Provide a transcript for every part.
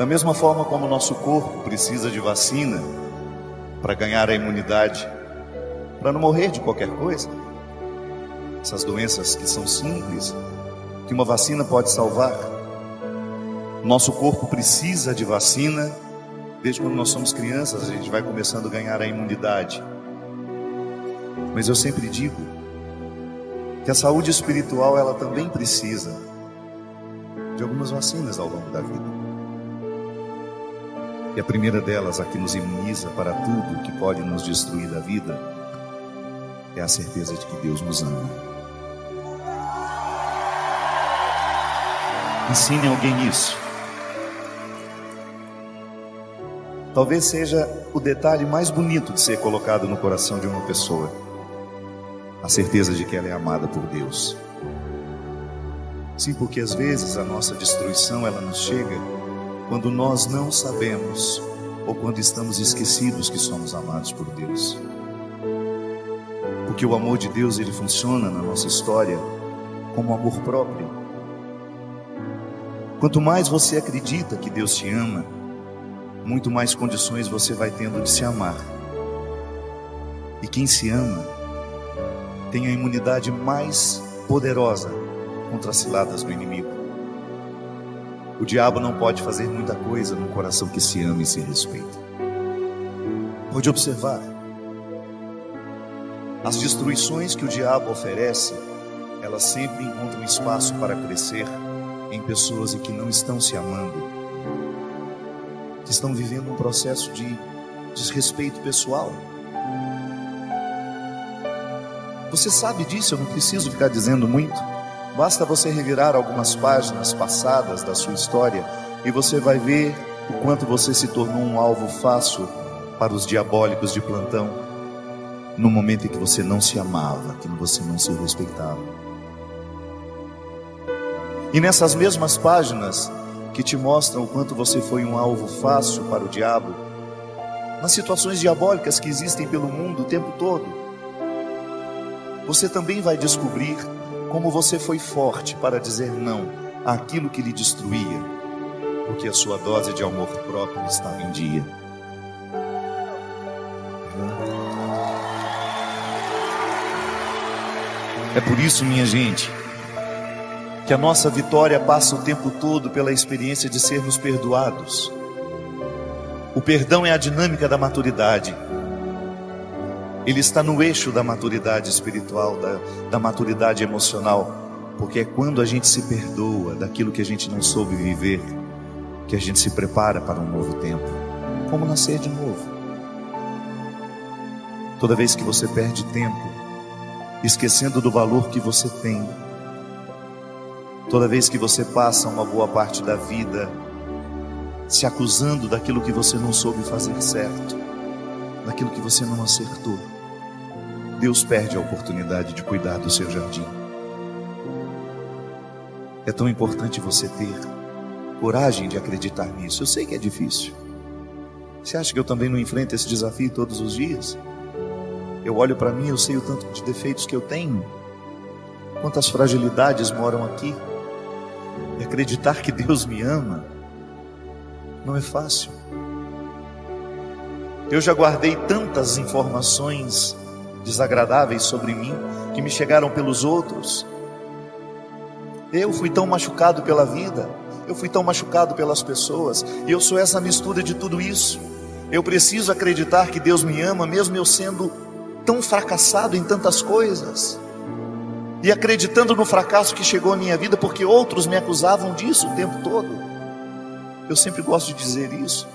Da mesma forma como o nosso corpo precisa de vacina para ganhar a imunidade, para não morrer de qualquer coisa, essas doenças que são simples, que uma vacina pode salvar, nosso corpo precisa de vacina. Desde quando nós somos crianças, a gente vai começando a ganhar a imunidade. Mas eu sempre digo que a saúde espiritual, ela também precisa de algumas vacinas ao longo da vida. E a primeira delas, a que nos imuniza para tudo que pode nos destruir da vida, é a certeza de que Deus nos ama. Ensine alguém isso. Talvez seja o detalhe mais bonito de ser colocado no coração de uma pessoa: a certeza de que ela é amada por Deus. Sim, porque às vezes a nossa destruição, ela nos chega quando nós não sabemos, ou quando estamos esquecidos que somos amados por Deus. Porque o amor de Deus, ele funciona na nossa história como amor próprio. Quanto mais você acredita que Deus te ama, muito mais condições você vai tendo de se amar. E quem se ama tem a imunidade mais poderosa contra as ciladas do inimigo. O diabo não pode fazer muita coisa num coração que se ama e se respeita. Pode observar. As destruições que o diabo oferece, elas sempre encontram espaço para crescer em pessoas que não estão se amando, que estão vivendo um processo de desrespeito pessoal. Você sabe disso, eu não preciso ficar dizendo muito. Basta você revirar algumas páginas passadas da sua história e você vai ver o quanto você se tornou um alvo fácil para os diabólicos de plantão, no momento em que você não se amava, que você não se respeitava. E nessas mesmas páginas que te mostram o quanto você foi um alvo fácil para o diabo, nas situações diabólicas que existem pelo mundo o tempo todo, você também vai descobrir como você foi forte para dizer não àquilo que lhe destruía, porque a sua dose de amor próprio estava em dia. É por isso, minha gente, que a nossa vitória passa o tempo todo pela experiência de sermos perdoados. O perdão é a dinâmica da maturidade. Ele está no eixo da maturidade espiritual, da maturidade emocional, porque é quando a gente se perdoa daquilo que a gente não soube viver, que a gente se prepara para um novo tempo, como nascer de novo. Toda vez que você perde tempo, esquecendo do valor que você tem, toda vez que você passa uma boa parte da vida se acusando daquilo que você não soube fazer certo, daquilo que você não acertou, Deus perde a oportunidade de cuidar do seu jardim. É tão importante você ter coragem de acreditar nisso. Eu sei que é difícil. Você acha que eu também não enfrento esse desafio todos os dias? Eu olho para mim, eu sei o tanto de defeitos que eu tenho, quantas fragilidades moram aqui. E acreditar que Deus me ama não é fácil. Eu já guardei tantas informações desagradáveis sobre mim, que me chegaram pelos outros. Eu fui tão machucado pela vida, eu fui tão machucado pelas pessoas, e eu sou essa mistura de tudo isso. Eu preciso acreditar que Deus me ama, mesmo eu sendo tão fracassado em tantas coisas, e acreditando no fracasso que chegou à minha vida, porque outros me acusavam disso o tempo todo. Eu sempre gosto de dizer isso.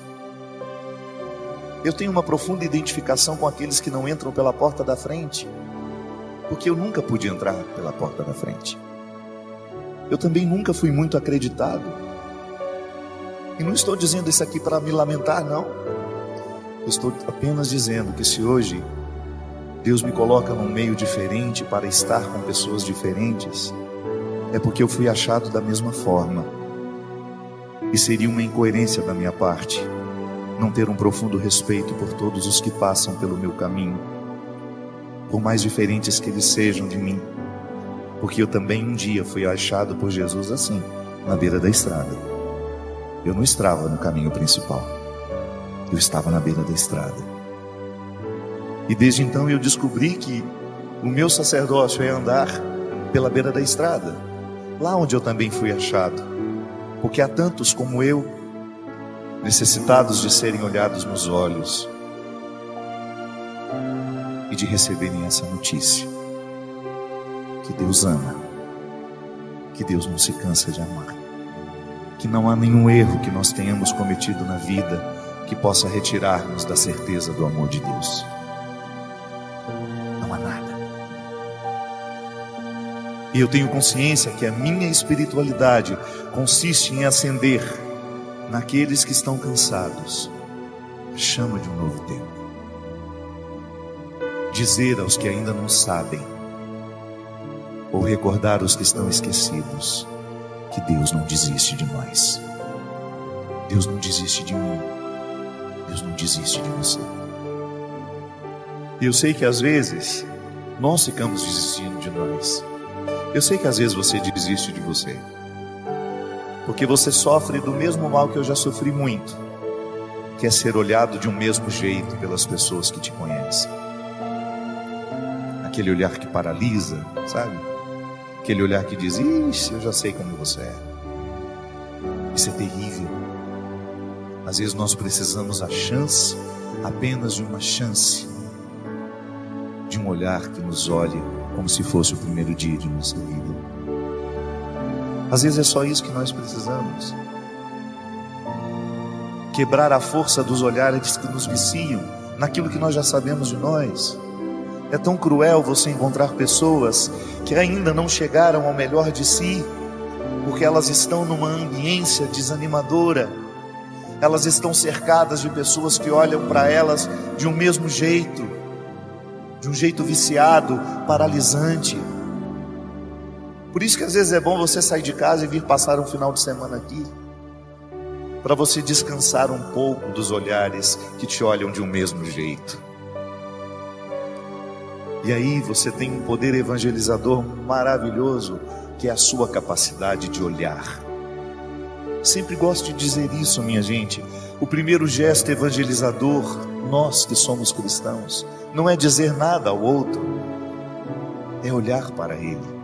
Eu tenho uma profunda identificação com aqueles que não entram pela porta da frente, porque eu nunca pude entrar pela porta da frente. Eu também nunca fui muito acreditado. E não estou dizendo isso aqui para me lamentar, não. Eu estou apenas dizendo que se hoje Deus me coloca num meio diferente para estar com pessoas diferentes, é porque eu fui achado da mesma forma. E seria uma incoerência da minha parte não ter um profundo respeito por todos os que passam pelo meu caminho, por mais diferentes que eles sejam de mim, porque eu também um dia fui achado por Jesus assim, na beira da estrada. eu não estava no caminho principal, eu estava na beira da estrada. E desde então eu descobri que o meu sacerdócio é andar pela beira da estrada, lá onde eu também fui achado, porque há tantos como eu, necessitados de serem olhados nos olhos e de receberem essa notícia, que Deus ama, que Deus não se cansa de amar, que não há nenhum erro que nós tenhamos cometido na vida que possa retirar-nos da certeza do amor de Deus. Não há nada. E eu tenho consciência que a minha espiritualidade consiste em acender naqueles que estão cansados a chama de um novo tempo. Dizer aos que ainda não sabem, ou recordar os que estão esquecidos, que Deus não desiste de nós. Deus não desiste de mim. Deus não desiste de você. E eu sei que às vezes nós ficamos desistindo de nós. Eu sei que às vezes você desiste de você, porque você sofre do mesmo mal que eu já sofri muito, que é ser olhado de um mesmo jeito pelas pessoas que te conhecem. Aquele olhar que paralisa, sabe? Aquele olhar que diz: ixi, eu já sei como você é. Isso é terrível. Às vezes nós precisamos a chance, apenas de uma chance, de um olhar que nos olhe como se fosse o primeiro dia de nossa vida. Às vezes é só isso que nós precisamos. Quebrar a força dos olhares que nos viciam naquilo que nós já sabemos de nós. É tão cruel você encontrar pessoas que ainda não chegaram ao melhor de si, porque elas estão numa ambiência desanimadora. Elas estão cercadas de pessoas que olham para elas de um mesmo jeito, de um jeito viciado, paralisante. Por isso que às vezes é bom você sair de casa e vir passar um final de semana aqui, para você descansar um pouco dos olhares que te olham de um mesmo jeito. E aí você tem um poder evangelizador maravilhoso, que é a sua capacidade de olhar. Sempre gosto de dizer isso, minha gente. O primeiro gesto evangelizador, nós que somos cristãos, não é dizer nada ao outro, é olhar para ele.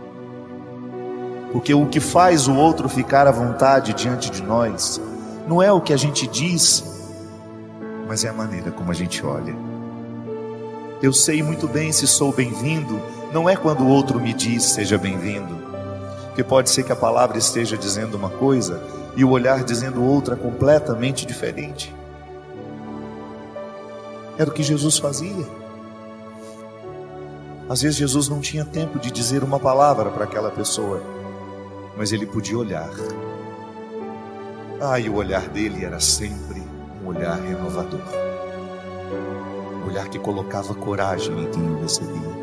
Porque o que faz o outro ficar à vontade diante de nós não é o que a gente diz, mas é a maneira como a gente olha. Eu sei muito bem se sou bem-vindo, não é quando o outro me diz seja bem-vindo, porque pode ser que a palavra esteja dizendo uma coisa e o olhar dizendo outra completamente diferente. Era o que Jesus fazia. Às vezes Jesus não tinha tempo de dizer uma palavra para aquela pessoa, mas ele podia olhar. E o olhar dele era sempre um olhar renovador, um olhar que colocava coragem em quem o recebia,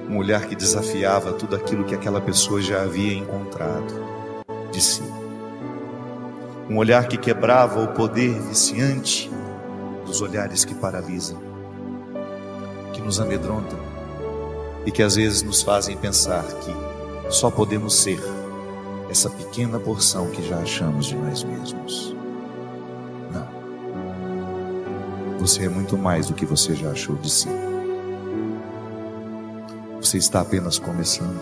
um olhar que desafiava tudo aquilo que aquela pessoa já havia encontrado de si, um olhar que quebrava o poder viciante dos olhares que paralisam, que nos amedrontam e que às vezes nos fazem pensar que só podemos ser essa pequena porção que já achamos de nós mesmos. Não, você é muito mais do que você já achou de si. Você está apenas começando.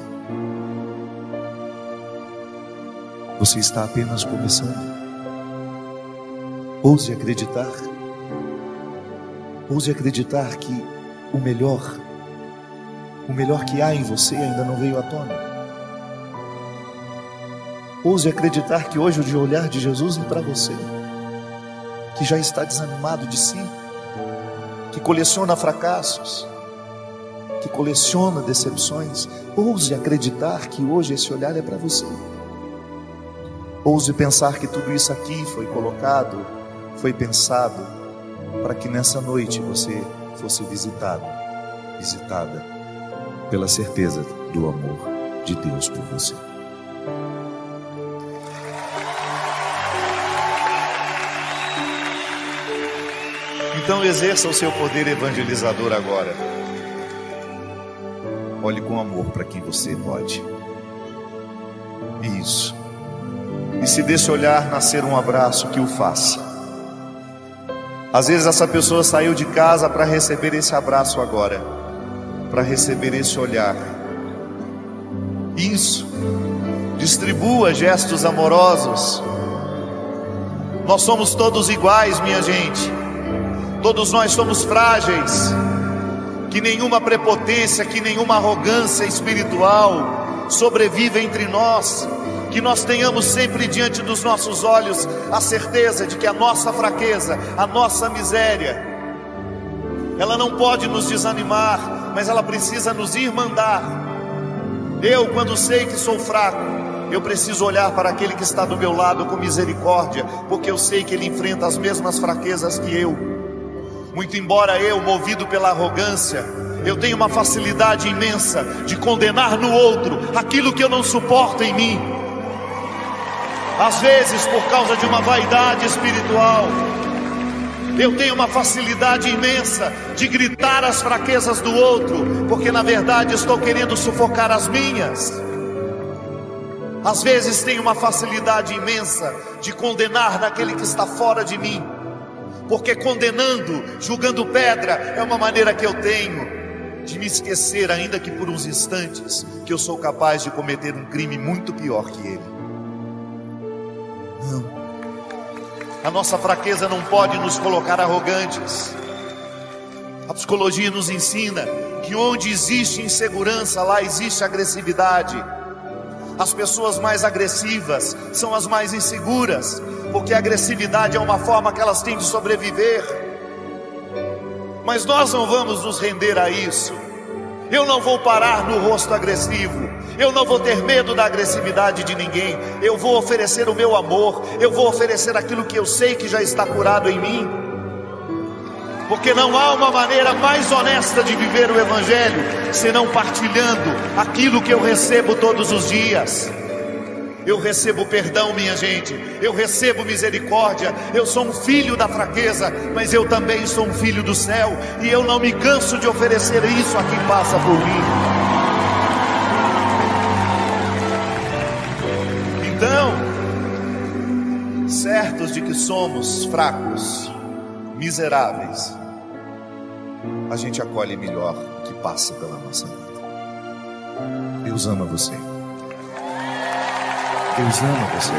Você está apenas começando. Ouse acreditar. Ouse acreditar que o melhor que há em você ainda não veio à tona. Ouse acreditar que hoje o olhar de Jesus é para você, que já está desanimado de si, que coleciona fracassos, que coleciona decepções. Ouse acreditar que hoje esse olhar é para você. Ouse pensar que tudo isso aqui foi colocado, foi pensado para que nessa noite você fosse visitada pela certeza do amor de Deus por você. Então exerça o seu poder evangelizador agora. Olhe com amor para quem você pode. Isso. E se desse olhar nascer um abraço, que o faça. Às vezes essa pessoa saiu de casa para receber esse abraço agora, para receber esse olhar. Isso. Distribua gestos amorosos. Nós somos todos iguais, minha gente. Todos nós somos frágeis. Que nenhuma prepotência, que nenhuma arrogância espiritual sobreviva entre nós. Que nós tenhamos sempre diante dos nossos olhos a certeza de que a nossa fraqueza, a nossa miséria, ela não pode nos desanimar, mas ela precisa nos irmandar. Eu, quando sei que sou fraco, eu preciso olhar para aquele que está do meu lado com misericórdia, porque eu sei que ele enfrenta as mesmas fraquezas que eu. Muito embora eu, movido pela arrogância, eu tenho uma facilidade imensa de condenar no outro aquilo que eu não suporto em mim. Às vezes, por causa de uma vaidade espiritual, eu tenho uma facilidade imensa de gritar as fraquezas do outro, porque na verdade estou querendo sufocar as minhas. Às vezes tenho uma facilidade imensa de condenar naquele que está fora de mim, porque condenando, julgando pedra, é uma maneira que eu tenho de me esquecer, ainda que por uns instantes, que eu sou capaz de cometer um crime muito pior que ele. Não. A nossa fraqueza não pode nos colocar arrogantes. A psicologia nos ensina que onde existe insegurança, lá existe agressividade. As pessoas mais agressivas são as mais inseguras, porque a agressividade é uma forma que elas têm de sobreviver. Mas nós não vamos nos render a isso. Eu não vou parar no rosto agressivo. Eu não vou ter medo da agressividade de ninguém. Eu vou oferecer o meu amor. Eu vou oferecer aquilo que eu sei que já está curado em mim. Porque não há uma maneira mais honesta de viver o Evangelho senão partilhando aquilo que eu recebo todos os dias. Eu recebo perdão, minha gente. Eu recebo misericórdia. Eu sou um filho da fraqueza, mas eu também sou um filho do céu. E eu não me canso de oferecer isso a quem passa por mim. Então, certos de que somos fracos, miseráveis, a gente acolhe melhor o que passa pela nossa vida. Deus ama você. Deus ama você.